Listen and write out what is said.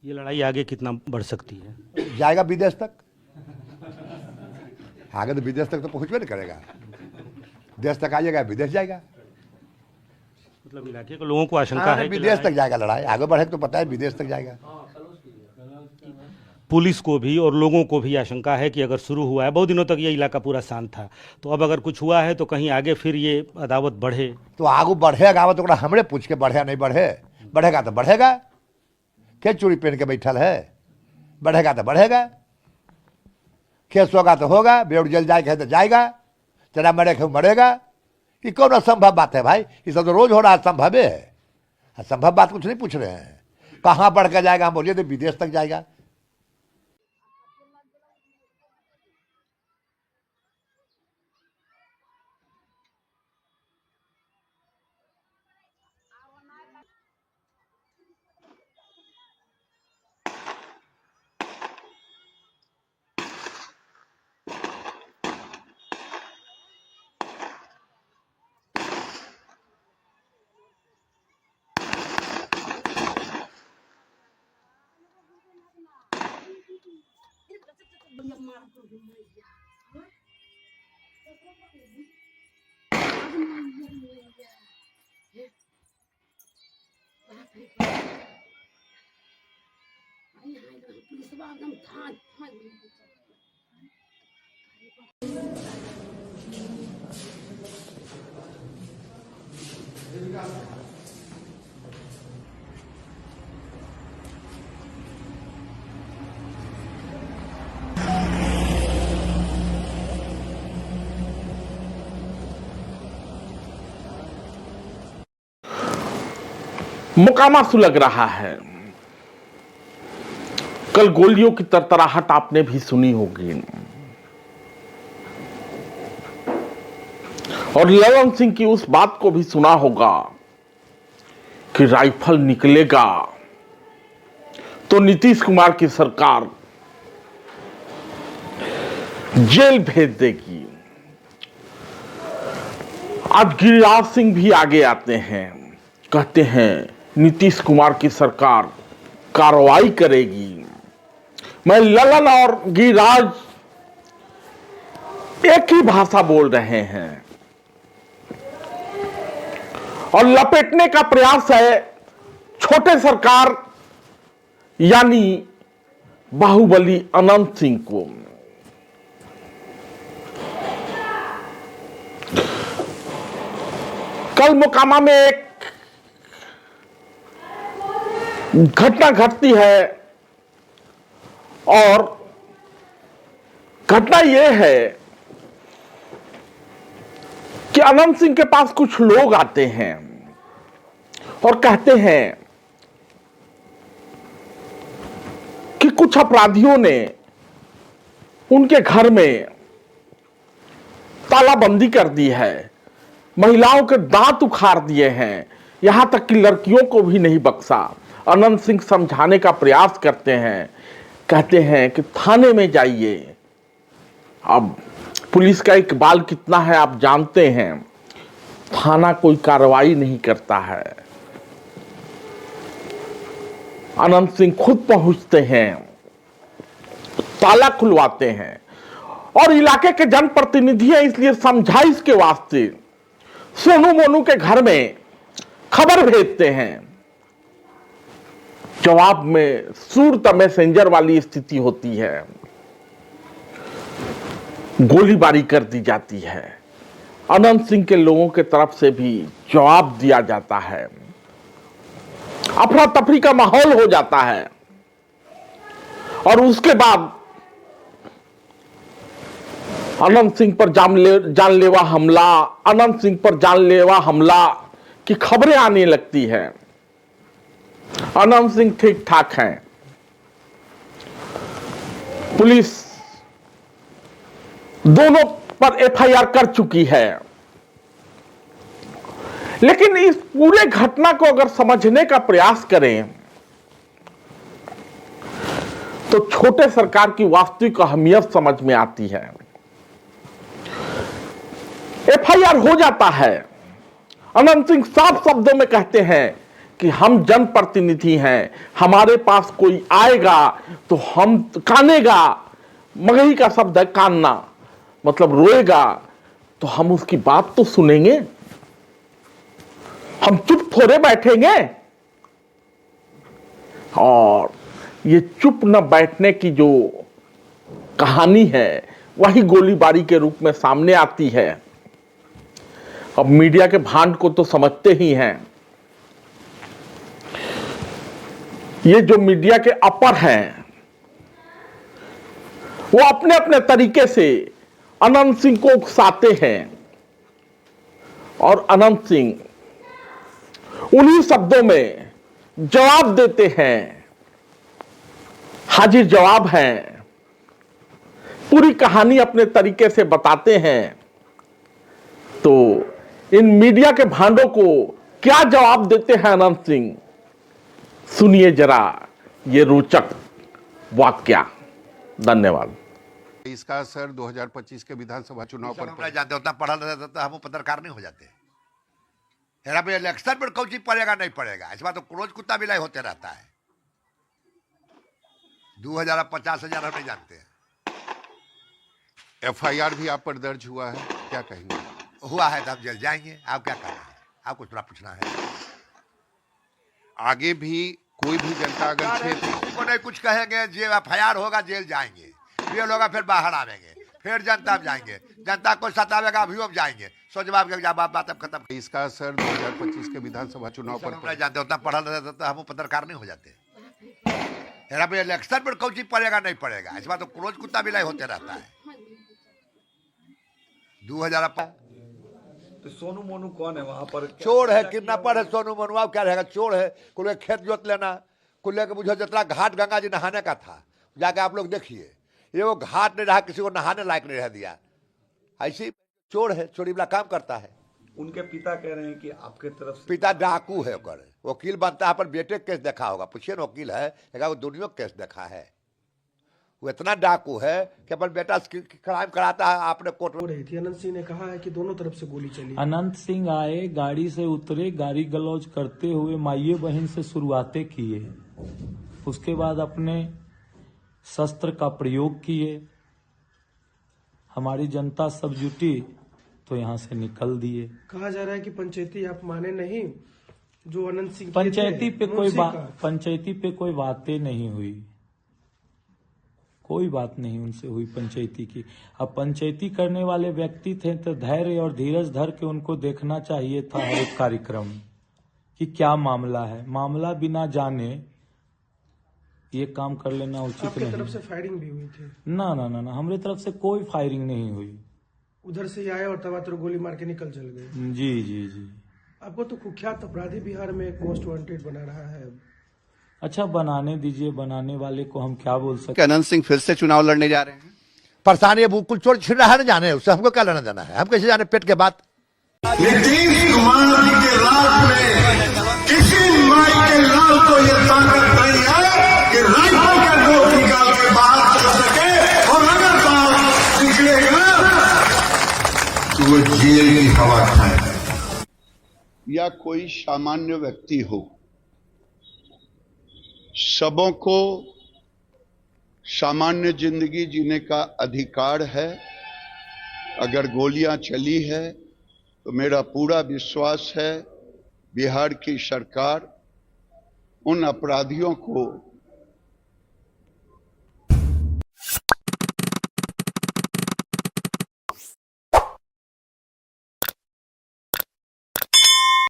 ये लड़ाई आगे कितना बढ़ सकती है? जाएगा विदेश तक, आगे तो विदेश तक तो पहुंचबे नहीं करेगा। देश तक आ जाएगा, विदेश जाएगा, मतलब इलाके के लोगों को आशंका है कि विदेश तक जाएगा। लड़ाई आगे बढ़े तो पता है विदेश तक जाएगा। पुलिस को भी और लोगों को भी आशंका है कि अगर शुरू हुआ है, बहुत दिनों तक ये इलाका पूरा शांत था, तो अब अगर कुछ हुआ है तो कहीं आगे फिर ये अदावत बढ़े। तो आगू बढ़ेगा तो हमरे पूछ के बढ़े नहीं बढ़े, बढ़ेगा तो बढ़ेगा। क्या चूड़ी पहन के बैठल है? बढ़ेगा तो बढ़ेगा, केस होगा तो होगा, बेउड जल जाएगा तो जाएगा, तेरा मरे के मरेगा। ये कौन असंभव बात है भाई? ये सब तो रोज हो रहा है, संभव है। असंभव बात कुछ नहीं पूछ रहे हैं। कहाँ बढ़ के जाएगा? हम बोलिए तो विदेश तक जाएगा। मुकामा सुलग रहा है। कल गोलियों की तरतराहट आपने भी सुनी होगी, और ललन सिंह की उस बात को भी सुना होगा कि राइफल निकलेगा तो नीतीश कुमार की सरकार जेल भेज देगी। आज गिरिराज सिंह भी आगे आते हैं, कहते हैं नीतीश कुमार की सरकार कार्रवाई करेगी। मैं ललन और गिरिराज एक ही भाषा बोल रहे हैं और लपेटने का प्रयास है छोटे सरकार यानी बाहुबली अनंत सिंह को। कल मोकामा में एक घटना घटती है और घटना यह है कि अनंत सिंह के पास कुछ लोग आते हैं और कहते हैं कि कुछ अपराधियों ने उनके घर में तालाबंदी कर दी है, महिलाओं के दांत उखाड़ दिए हैं, यहां तक कि लड़कियों को भी नहीं बख्शा। अनंत सिंह समझाने का प्रयास करते हैं, कहते हैं कि थाने में जाइए। अब पुलिस का इकबाल कितना है आप जानते हैं, थाना कोई कार्रवाई नहीं करता है। अनंत सिंह खुद पहुंचते हैं, ताला खुलवाते हैं और इलाके के जनप्रतिनिधि हैं, इसलिए समझाइश के वास्ते सोनू मोनू के घर में खबर भेजते हैं। जवाब में सूरत मैसेंजर वाली स्थिति होती है, गोलीबारी कर दी जाती है। अनंत सिंह के लोगों के तरफ से भी जवाब दिया जाता है, अफरा तफरी का माहौल हो जाता है और उसके बाद अनंत सिंह पर जानलेवा हमला, अनंत सिंह पर जानलेवा हमला की खबरें आने लगती है। अनंत सिंह ठीक ठाक हैं, पुलिस दोनों पर एफआईआर कर चुकी है, लेकिन इस पूरे घटना को अगर समझने का प्रयास करें तो छोटे सरकार की वास्तविक अहमियत समझ में आती है। एफआईआर हो जाता है, अनंत सिंह साफ शब्दों में कहते हैं कि हम जनप्रतिनिधि हैं, हमारे पास कोई आएगा तो हम कानेगा, मगही का शब्द है कानना, मतलब रोएगा, तो हम उसकी बात तो सुनेंगे, हम चुप थोड़े बैठेंगे। और ये चुप न बैठने की जो कहानी है वही गोलीबारी के रूप में सामने आती है। अब मीडिया के भांड को तो समझते ही हैं। ये जो मीडिया के अपर हैं वो अपने अपने तरीके से अनंत सिंह को उकसाते हैं और अनंत सिंह उन्हीं शब्दों में जवाब देते हैं, हाजिर जवाब हैं, पूरी कहानी अपने तरीके से बताते हैं। तो इन मीडिया के भांडों को क्या जवाब देते हैं अनंत सिंह, सुनिए जरा ये रोचक वाक्या। धन्यवाद। इसका असर 2025 के विधानसभा चुनाव पर पर जानते उतना पढ़ा रहता तो हम पत्रकार नहीं हो जाते। हेरा भाई इलेक्शन पर कौन चीज पड़ेगा नहीं पड़ेगा, इस बात तो रोज कुत्ता बिलाई होते रहता है। 2000 50,000 हम नहीं जानते हैं। एफआईआर भी आप पर दर्ज हुआ है, क्या कहेंगे? हुआ है तो हम जेल जाएंगे। आप क्या करना है, आपको थोड़ा पूछना है। आगे भी कोई भी जनता अगर क्षेत्र किसी को नहीं कुछ कहेंगे, जे एफआईआर होगा जेल जाएंगे, जेल होगा फिर बाहर आवेंगे, फिर जनता जाएंगे, जनता को सतावेगा अभी हम जाएंगे। सो जवाब के जवाब बात अब खत्म। इसका असर 2025 के विधानसभा चुनाव पर जानते उतना पढ़ा रहता तो हम पत्रकार नहीं हो जाते। हेरा भाई इलेक्शन पर कौन चीज पड़ेगा नहीं पड़ेगा, इस बात तो रोज कुत्ता बिलाई होते रहता है। 2000 तो सोनू मोनू कौन है वहां पर? चोर है, किडनैपर है सोनू मोनू। अब क्या रहेगा, चोर है। कुल खेत जोत लेना, कुल लेके बुझो जितना घाट गंगा जी नहाने का था जाके आप लोग देखिए, ये वो घाट नहीं रहा, किसी को नहाने लायक नहीं रह दिया। ऐसी चोर है, चोरी वाला काम करता है। उनके पिता कह रहे हैं कि आपके तरफ से पिता डाकू है, ओकर वकील बनता है, पर बेटे केस देखा होगा, पूछिए ना वकील है, वो दुनिया केस देखा है। वो इतना डाकू है कि अपन बेटा क्राइम कराता है। आपने कोर्ट हो रही थी, अनंत सिंह ने कहा है कि दोनों तरफ से गोली चली। अनंत सिंह आए, गाड़ी से उतरे, गाड़ी गलौज करते हुए माइये बहन से शुरुआतें किए, उसके बाद अपने शस्त्र का प्रयोग किए। हमारी जनता सब जुटी तो यहाँ से निकल दिए। कहा जा रहा है कि पंचायती आप माने नहीं, जो अनंत सिंह पंचायती पे कोई बातें नहीं हुई, कोई बात नहीं उनसे हुई पंचायती की। अब पंचायती करने वाले व्यक्ति थे तो धैर्य और धीरज धर के उनको देखना चाहिए था हर एक कार्यक्रम कि क्या मामला है। मामला बिना जाने ये काम कर लेना उचित नहीं। आपकी तरफ से फायरिंग भी हुई थी? ना ना ना ना, हमारी तरफ से कोई फायरिंग नहीं हुई। उधर से ही आए और तबातर गोली मार के निकल चल गए। जी जी जी। आपको तो कुख्यात अपराधी बिहार में एक मोस्ट वांटेड बना रहा है। अच्छा, बनाने दीजिए, बनाने वाले को हम क्या बोल सकते। अनंत सिंह फिर से चुनाव लड़ने जा रहे हैं। परेशानी है, बिल्कुल चोर छिड़ रहा है ना, जाने उससे हमको क्या लेना देना है, हम कैसे जाने पेट के बात। नीतीश कुमार जी के राज में किसी माई के लाल को ये ताकत नहीं है कि राइफल का नोट निकाल के बात कर सके, और अगर बात निकलेगा तो वो जेल की हवा खाएगा। या कोई सामान्य व्यक्ति हो, सबों को सामान्य जिंदगी जीने का अधिकार है। अगर गोलियां चली है तो मेरा पूरा विश्वास है बिहार की सरकार उन अपराधियों को